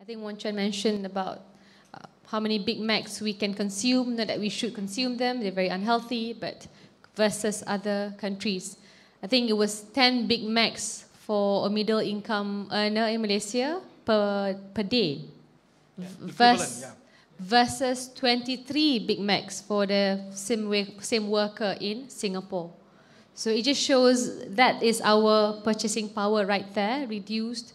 I think Wan Chuan mentioned about how many Big Macs we can consume, not that we should consume them, they're very unhealthy, but versus other countries. I think it was 10 Big Macs for a middle income earner in Malaysia per day. Yeah, versus 23 Big Macs for the same worker in Singapore. So it just shows that is our purchasing power right there, reduced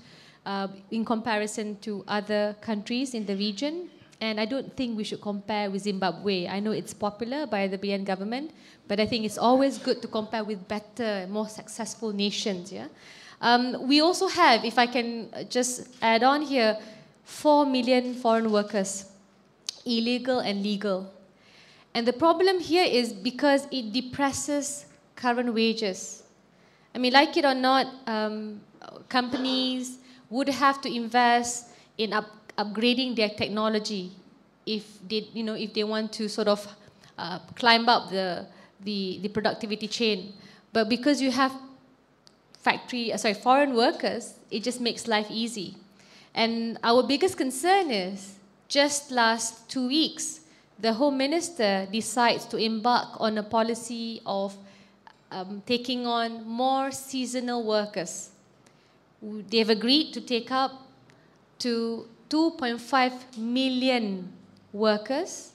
in comparison to other countries in the region. And I don't think we should compare with Zimbabwe. I know it's popular by the BN government, but I think it's always good to compare with better, more successful nations. Yeah. We also have, if I can just add on here, 4 million foreign workers, illegal and legal. And the problem here is because it depresses current wages. I mean, like it or not, companies would have to invest in upgrading their technology if they want to sort of climb up the productivity chain. But because you have foreign workers, it just makes life easy. And our biggest concern is, just last 2 weeks, the Home Minister decides to embark on a policy of taking on more seasonal workers. They've agreed to take up to 2.5 million workers.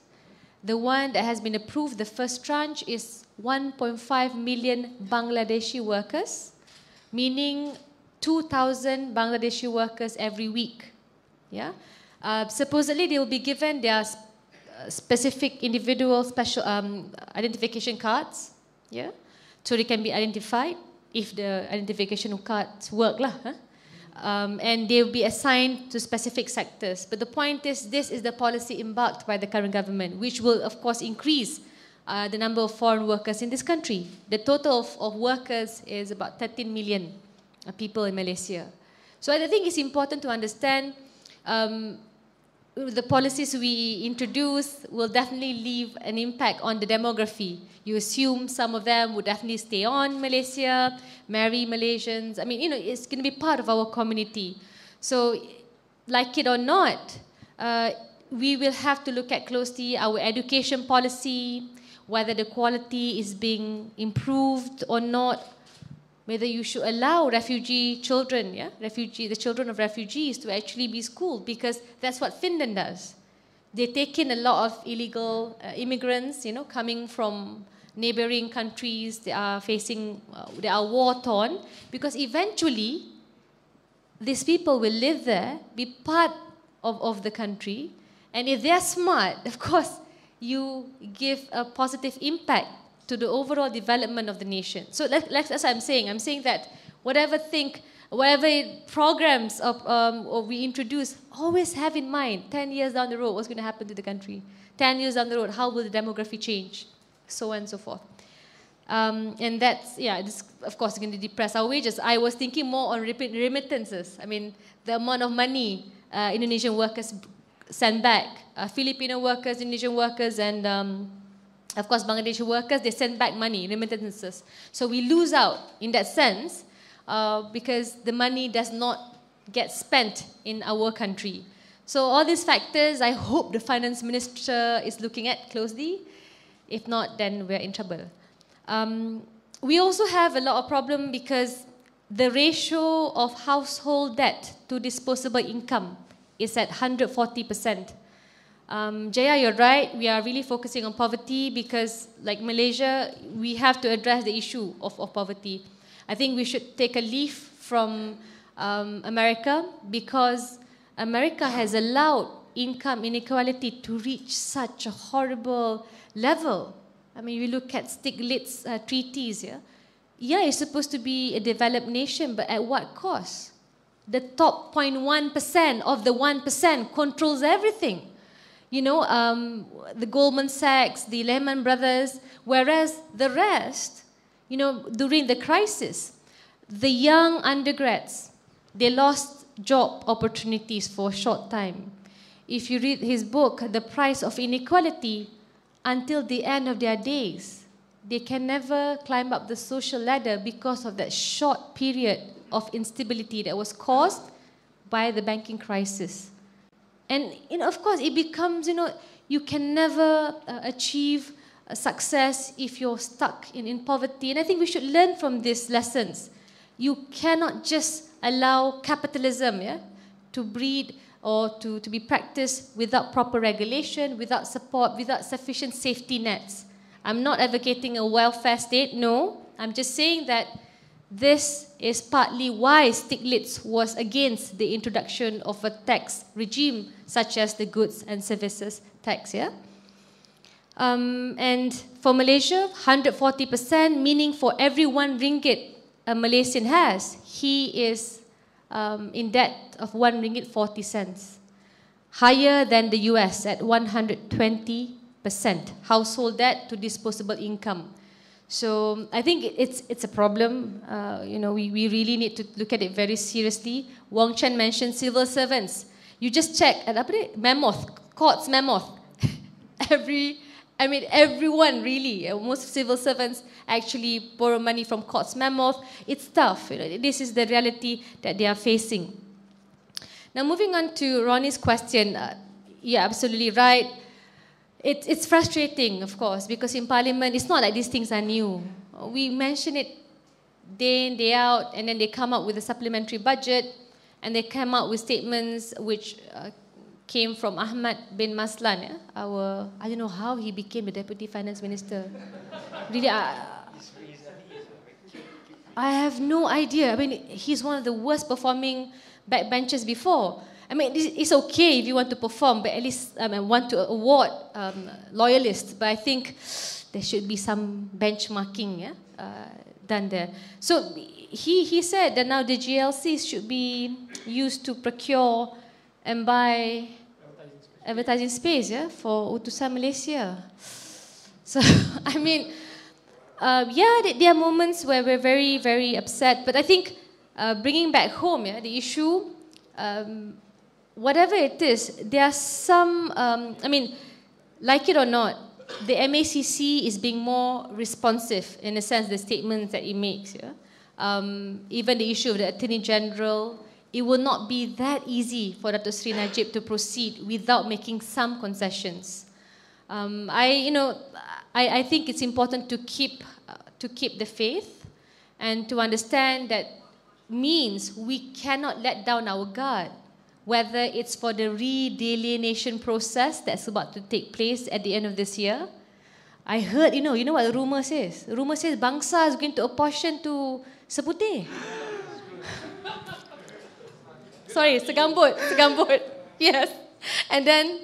The one that has been approved, the first tranche, is 1.5 million Bangladeshi workers, meaning 2,000 Bangladeshi workers every week. Yeah? Supposedly they will be given their specific individual special identification cards, yeah, so they can be identified if the identification cards work lah. And they will be assigned to specific sectors. But the point is, this is the policy embarked by the current government, which will of course increase the number of foreign workers in this country. The total of workers is about 13 million people in Malaysia. So I think it's important to understand the policies we introduce will definitely leave an impact on the demography. You assume some of them would definitely stay on Malaysia, marry Malaysians. I mean, it's going to be part of our community. So, like it or not, we will have to look at closely our education policy, whether the quality is being improved or not, whether you should allow refugee children, the children of refugees to actually be schooled, because that's what Finland does. They take in a lot of illegal immigrants, coming from neighboring countries. They are war-torn, because eventually these people will live there, be part of the country, and if they're smart, of course, you give a positive impact to the overall development of the nation. So that's what I'm saying. I'm saying that whatever programs or we introduce, always have in mind 10 years down the road, what's going to happen to the country? 10 years down the road, how will the demography change? So on and so forth. And that's, this of course is going to depress our wages. I was thinking more on remittances. I mean, the amount of money Indonesian workers send back. Filipino workers, Indonesian workers, and of course, Bangladeshi workers, they send back money, remittances. So we lose out in that sense because the money does not get spent in our country. So all these factors, I hope the finance minister is looking at closely. If not, then we're in trouble. We also have a lot of problem because the ratio of household debt to disposable income is at 140%. Jaya, you're right. We are really focusing on poverty because, like Malaysia, we have to address the issue of poverty. I think we should take a leaf from America, because America has allowed income inequality to reach such a horrible level. I mean, we look at Stiglitz treaties. Yeah, it's supposed to be a developed nation, but at what cost? The top 0.1% of the 1% controls everything. The Goldman Sachs, the Lehman Brothers, whereas the rest, during the crisis, the young undergrads, they lost job opportunities for a short time. If you read his book, The Price of Inequality, until the end of their days, they can never climb up the social ladder because of that short period of instability that was caused by the banking crisis. And, of course, it becomes, you can never achieve success if you're stuck in poverty. And I think we should learn from these lessons. You cannot just allow capitalism to breed or to be practiced without proper regulation, without support, without sufficient safety nets. I'm not advocating a welfare state, no. I'm just saying that this is partly why Stiglitz was against the introduction of a tax regime such as the goods and services tax, and for Malaysia, 140%, meaning for every 1 ringgit a Malaysian has, he is in debt of 1 ringgit 40 cents. Higher than the US at 120% household debt to disposable income. So I think it's a problem. We really need to look at it very seriously. Wong Chen mentioned civil servants. You just check at Courts Mammoth. Everyone really, most civil servants actually borrow money from Courts Mammoth. It's tough. This is the reality that they are facing. Now moving on to Ronnie's question, you're absolutely right. It's frustrating, of course, because in Parliament, it's not like these things are new. We mention it day in, day out, and then they come up with a supplementary budget, and they come out with statements which came from Ahmad bin Maslan, I don't know how he became the Deputy Finance Minister. Really, I have no idea. He's one of the worst performing backbenchers before. It's okay if you want to perform, but at least want to award loyalists. But I think there should be some benchmarking done there. So he said that now the GLCs should be used to procure and buy advertising space for Utusan Malaysia. So, there are moments where we're very, very upset. But I think bringing back home the issue, whatever it is, there are some, like it or not, the MACC is being more responsive in a sense, the statements that it makes. Even the issue of the Attorney-General, it will not be that easy for Dr. Sri Najib to proceed without making some concessions. I think it's important to keep the faith and to understand that means we cannot let down our guard, whether it's for the redelineation process that's about to take place at the end of this year. I heard, you know what the rumor says? The rumor says Bangsar is going to apportion to Seputih. Sorry, Segambut. Yes. And then,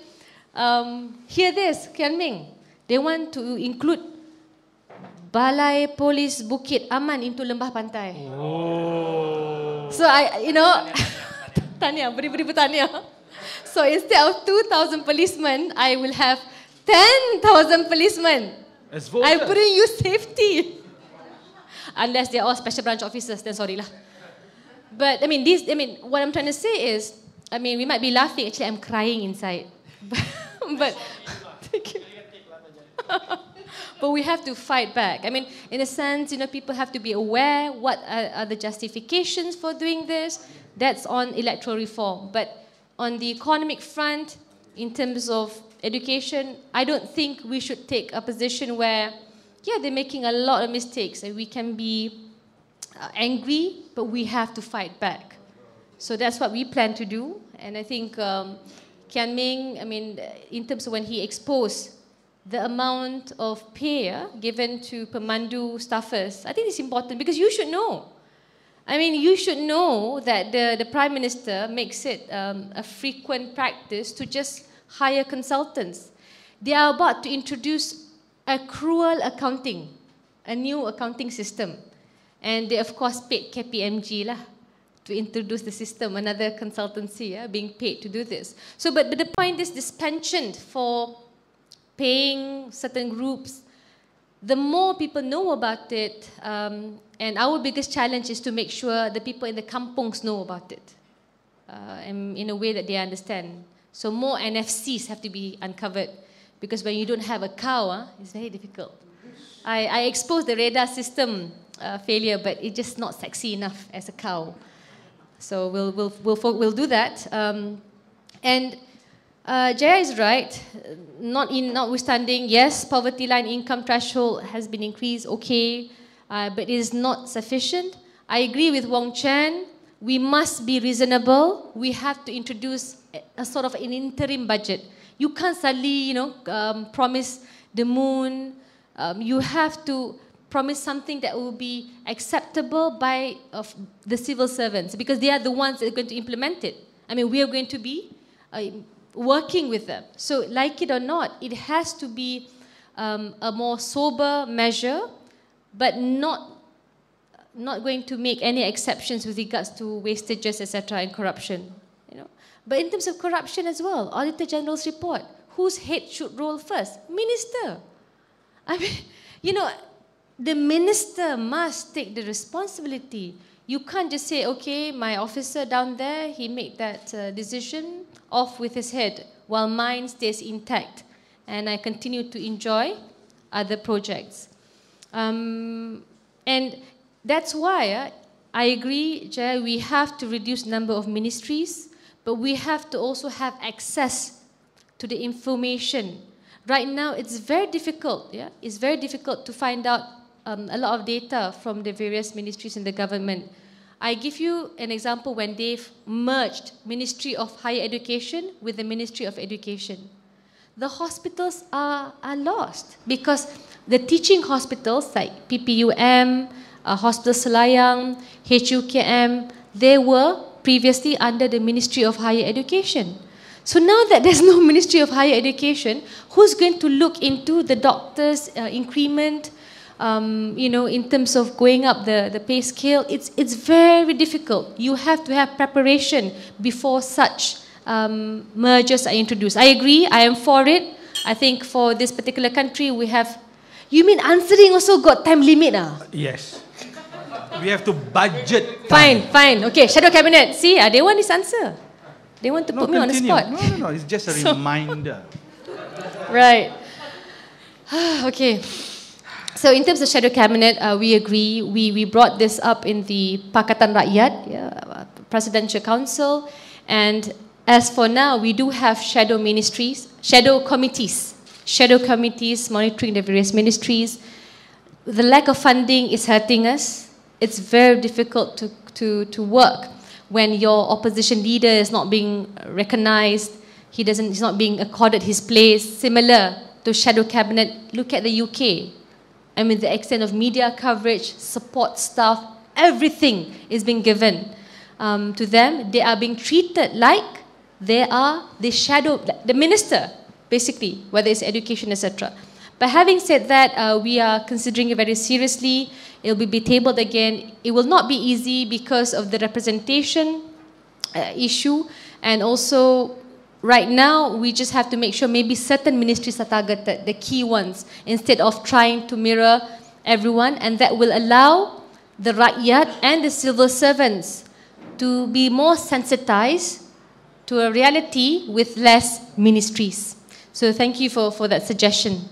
hear this, Kian Ming. They want to include Balai Polis Bukit Aman into Lembah Pantai. Oh. So Tanya, beri-beri Tanya. So instead of 2,000 policemen, I will have 10,000 policemen. I bring you safety. Unless they're all special branch officers, then sorry lah. But what I'm trying to say is, we might be laughing, actually I'm crying inside. But thank you. But we have to fight back. In a sense, people have to be aware what are the justifications for doing this. That's on electoral reform. But on the economic front, in terms of education, I don't think we should take a position where, they're making a lot of mistakes and we can be angry, but we have to fight back. So that's what we plan to do. And I think Kian Ming, in terms of when he exposed the amount of pay given to Pemandu staffers, I think it's important because you should know. You should know that the Prime Minister makes it a frequent practice to just hire consultants. They are about to introduce accrual accounting, a new accounting system. And they, of course, paid KPMG to introduce the system, another consultancy being paid to do this. So, but the point is this penchant for paying certain groups, the more people know about it, and our biggest challenge is to make sure the people in the kampungs know about it and in a way that they understand. So more NFCs have to be uncovered because when you don't have a cow, it's very difficult. I exposed the radar system failure, but it's just not sexy enough as a cow. So we'll do that. And Jaya is right. Notwithstanding, yes, poverty line income threshold has been increased, okay, but it is not sufficient. I agree with Wong Chen. We must be reasonable. We have to introduce a sort of an interim budget. You can't suddenly, promise the moon. You have to promise something that will be acceptable by the civil servants, because they are the ones that are going to implement it. I mean, we are going to be working with them. So, like it or not, it has to be a more sober measure, but not going to make any exceptions with regards to wastages, etc., and corruption. But in terms of corruption as well, Auditor-General's report, whose head should roll first? Minister. I mean, the minister must take the responsibility. You can't just say, okay, my officer down there, he made that decision, off with his head, while mine stays intact, and I continue to enjoy other projects. And that's why I agree, Jay, we have to reduce the number of ministries, but we have to also have access to the information. Right now, it's very difficult. It's very difficult to find out a lot of data from the various ministries in the government. I give you an example when they've merged Ministry of Higher Education with the Ministry of Education. The hospitals are lost because the teaching hospitals like PPUM, Hospital Selayang, HUKM, they were previously under the Ministry of Higher Education. So now that there's no Ministry of Higher Education, who's going to look into the doctors' increment, in terms of going up the pay scale? It's very difficult. You have to have preparation before such mergers are introduced. I agree, I am for it. I think for this particular country, we have... You mean answering also got time limit? Yes. We have to budget time. Fine. Okay, Shadow Cabinet. See, they want this answer. They want to put me on the spot. No. It's just a reminder. Right. Okay. So in terms of Shadow Cabinet, we agree. We brought this up in the Pakatan Rakyat, Presidential Council. And as for now, we do have shadow ministries, shadow committees monitoring the various ministries. The lack of funding is hurting us. It's very difficult to work when your opposition leader is not being recognized. He's not being accorded his place. Similar to Shadow Cabinet, look at the UK. I mean, the extent of media coverage, support staff, everything is being given to them. They are being treated like they are the minister, basically, whether it's education, etc. But having said that, we are considering it very seriously. It will be tabled again. It will not be easy because of the representation issue, and also right now we just have to make sure maybe certain ministries are targeted, the key ones, instead of trying to mirror everyone, and that will allow the rakyat and the civil servants to be more sensitized to a reality with less ministries. So thank you for that suggestion.